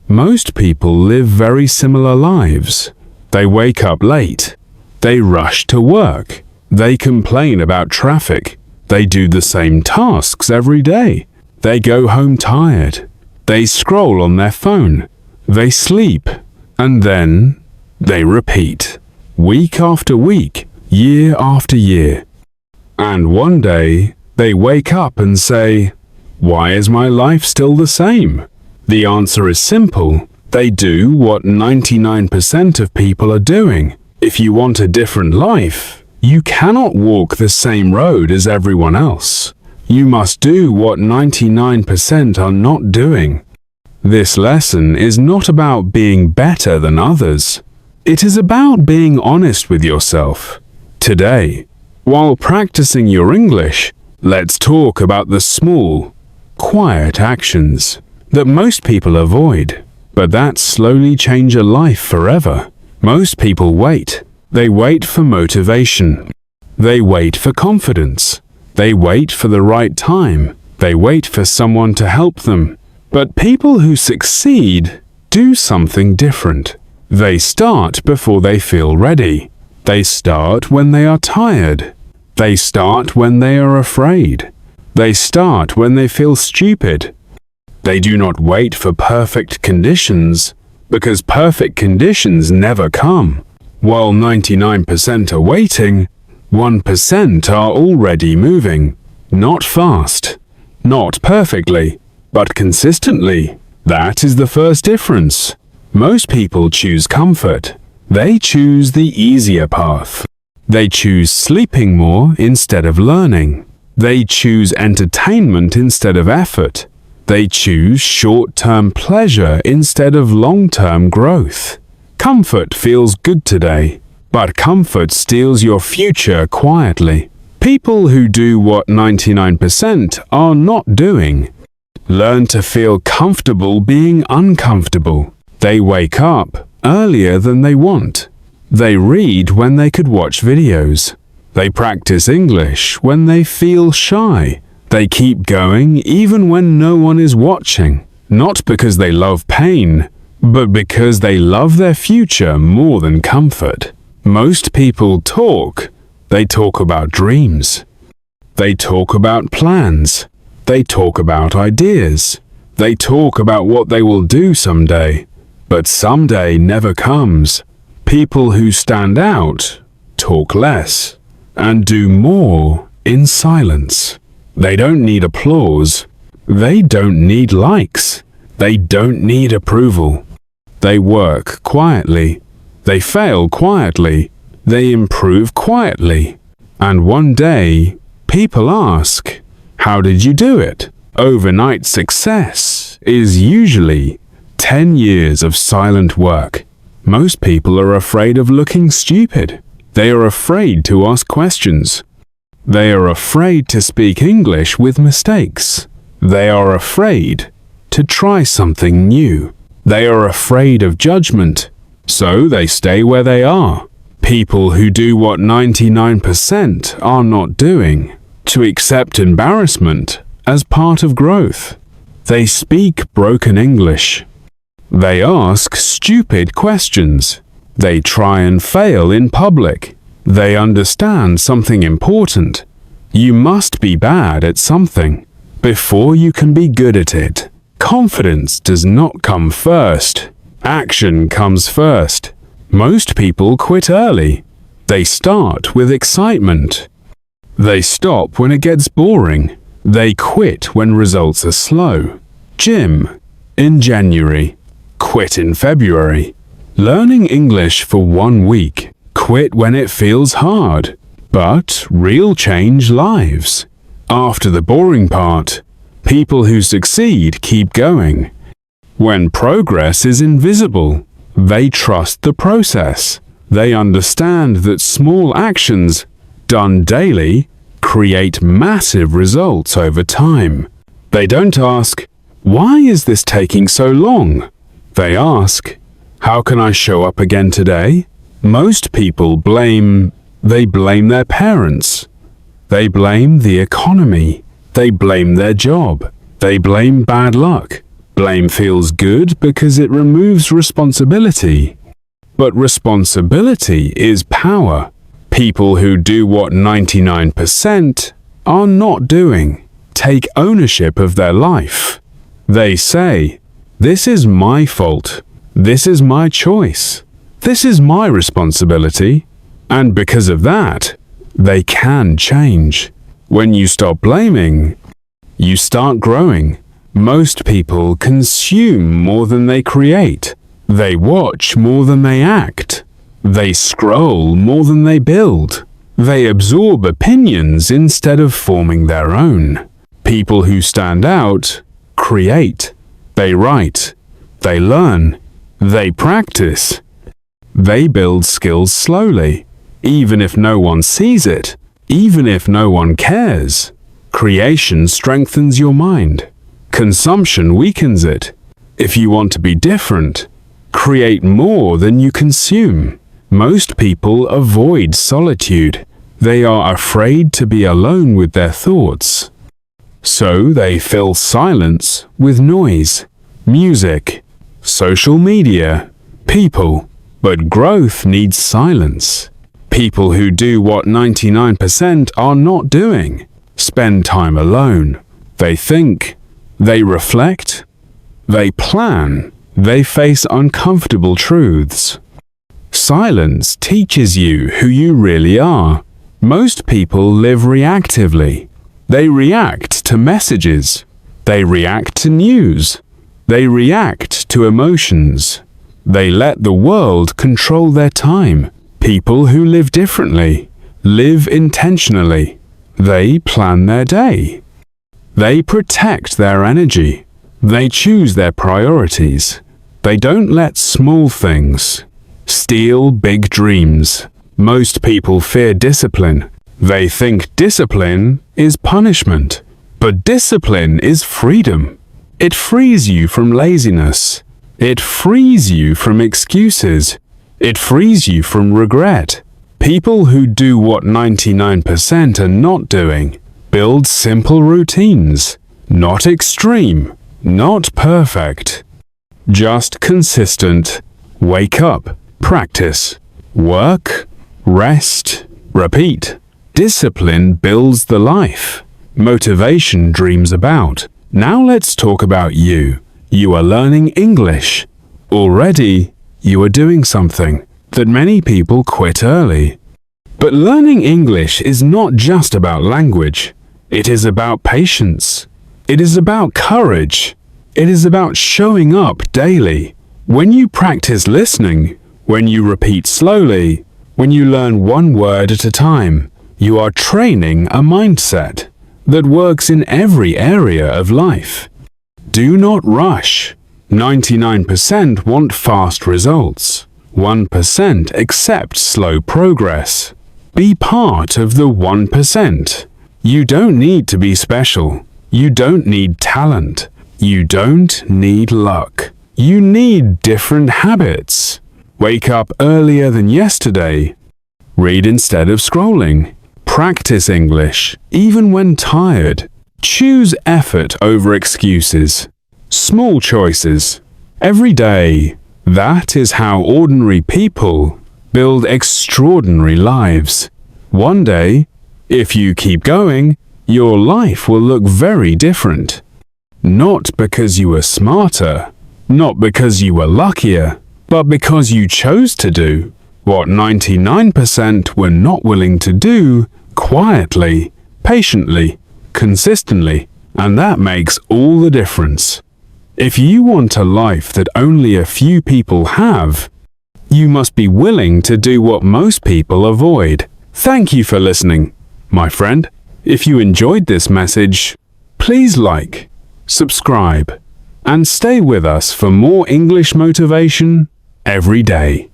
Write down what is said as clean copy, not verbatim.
Most people live very similar lives. They wake up late. They rush to work. They complain about traffic. They do the same tasks every day. They go home tired. They scroll on their phone. They sleep. And then they repeat. Week after week, year after year. And one day, they wake up and say, "Why is my life still the same?" The answer is simple. They do what 99% of people are doing. If you want a different life, you cannot walk the same road as everyone else. You must do what 99% are not doing. This lesson is not about being better than others. It is about being honest with yourself. Today, while practicing your English, let's talk about the small, quiet actions that most people avoid, but that slowly change a life forever. Most people wait. They wait for motivation. They wait for confidence. They wait for the right time. They wait for someone to help them. But people who succeed do something different. They start before they feel ready. They start when they are tired. They start when they are afraid. They start when they feel stupid. They do not wait for perfect conditions, because perfect conditions never come. While 99% are waiting, 1% are already moving. Not fast, not perfectly, but consistently. That is the first difference. Most people choose comfort. They choose the easier path. They choose sleeping more instead of learning. They choose entertainment instead of effort. They choose short-term pleasure instead of long-term growth. Comfort feels good today, but comfort steals your future quietly. People who do what 99% are not doing learn to feel comfortable being uncomfortable. They wake up earlier than they want. They read when they could watch videos. They practice English when they feel shy. They keep going even when no one is watching, not because they love pain, but because they love their future more than comfort. Most people talk. They talk about dreams. They talk about plans. They talk about ideas. They talk about what they will do someday, but someday never comes. People who stand out talk less and do more in silence. They don't need applause. They don't need likes. They don't need approval. They work quietly. They fail quietly. They improve quietly. And one day, people ask, "How did you do it?" Overnight success is usually 10 years of silent work. Most people are afraid of looking stupid. They are afraid to ask questions. They are afraid to speak English with mistakes. They are afraid to try something new. They are afraid of judgment, so they stay where they are. People who do what 99% are not doing, to accept embarrassment as part of growth. They speak broken English. They ask stupid questions. They try and fail in public. They understand something important. You must be bad at something before you can be good at it. Confidence does not come first. Action comes first. Most people quit early. They start with excitement. They stop when it gets boring. They quit when results are slow. Gym in January. Quit in February. Learning English for 1 week. Quit when it feels hard. But real change lives. After the boring part, people who succeed keep going. When progress is invisible, they trust the process. They understand that small actions, done daily, create massive results over time. They don't ask, "Why is this taking so long?" They ask, "How can I show up again today?" Most people blame their parents. They blame the economy. They blame their job. They blame bad luck. Blame feels good because it removes responsibility. But responsibility is power. People who do what 99% are not doing take ownership of their life. They say, "This is my fault. This is my choice. This is my responsibility." And because of that, they can change. When you stop blaming, you start growing. Most people consume more than they create. They watch more than they act. They scroll more than they build. They absorb opinions instead of forming their own. People who stand out create. They write. They learn. They practice. They build skills slowly, even if no one sees it, even if no one cares. Creation strengthens your mind. Consumption weakens it. If you want to be different, create more than you consume. Most people avoid solitude. They are afraid to be alone with their thoughts. So they fill silence with noise, music, social media, people. But growth needs silence. People who do what 99% are not doing spend time alone. They think. They reflect, they plan, they face uncomfortable truths. Silence teaches you who you really are. Most people live reactively. They react to messages. They react to news. They react to emotions. They let the world control their time. People who live differently live intentionally. They plan their day. They protect their energy. They choose their priorities. They don't let small things steal big dreams. Most people fear discipline. They think discipline is punishment. But discipline is freedom. It frees you from laziness. It frees you from excuses. It frees you from regret. People who do what 99% are not doing build simple routines, not extreme, not perfect, just consistent. Wake up, practice, work, rest, repeat. Discipline builds the life. Motivation dreams about. Now let's talk about you. You are learning English. Already, you are doing something that many people quit early. But learning English is not just about language. It is about patience. It is about courage. It is about showing up daily. When you practice listening, when you repeat slowly, when you learn one word at a time, you are training a mindset that works in every area of life. Do not rush. 99% want fast results. 1% accept slow progress. Be part of the 1%. You don't need to be special. You don't need talent. You don't need luck. You need different habits. Wake up earlier than yesterday. Read instead of scrolling. Practice English, even when tired. Choose effort over excuses. Small choices. Every day. That is how ordinary people build extraordinary lives. One day, if you keep going, your life will look very different. Not because you were smarter, not because you were luckier, but because you chose to do what 99% were not willing to do quietly, patiently, consistently, and that makes all the difference. If you want a life that only a few people have, you must be willing to do what most people avoid. Thank you for listening, my friend. If you enjoyed this message, please like, subscribe, and stay with us for more English motivation every day.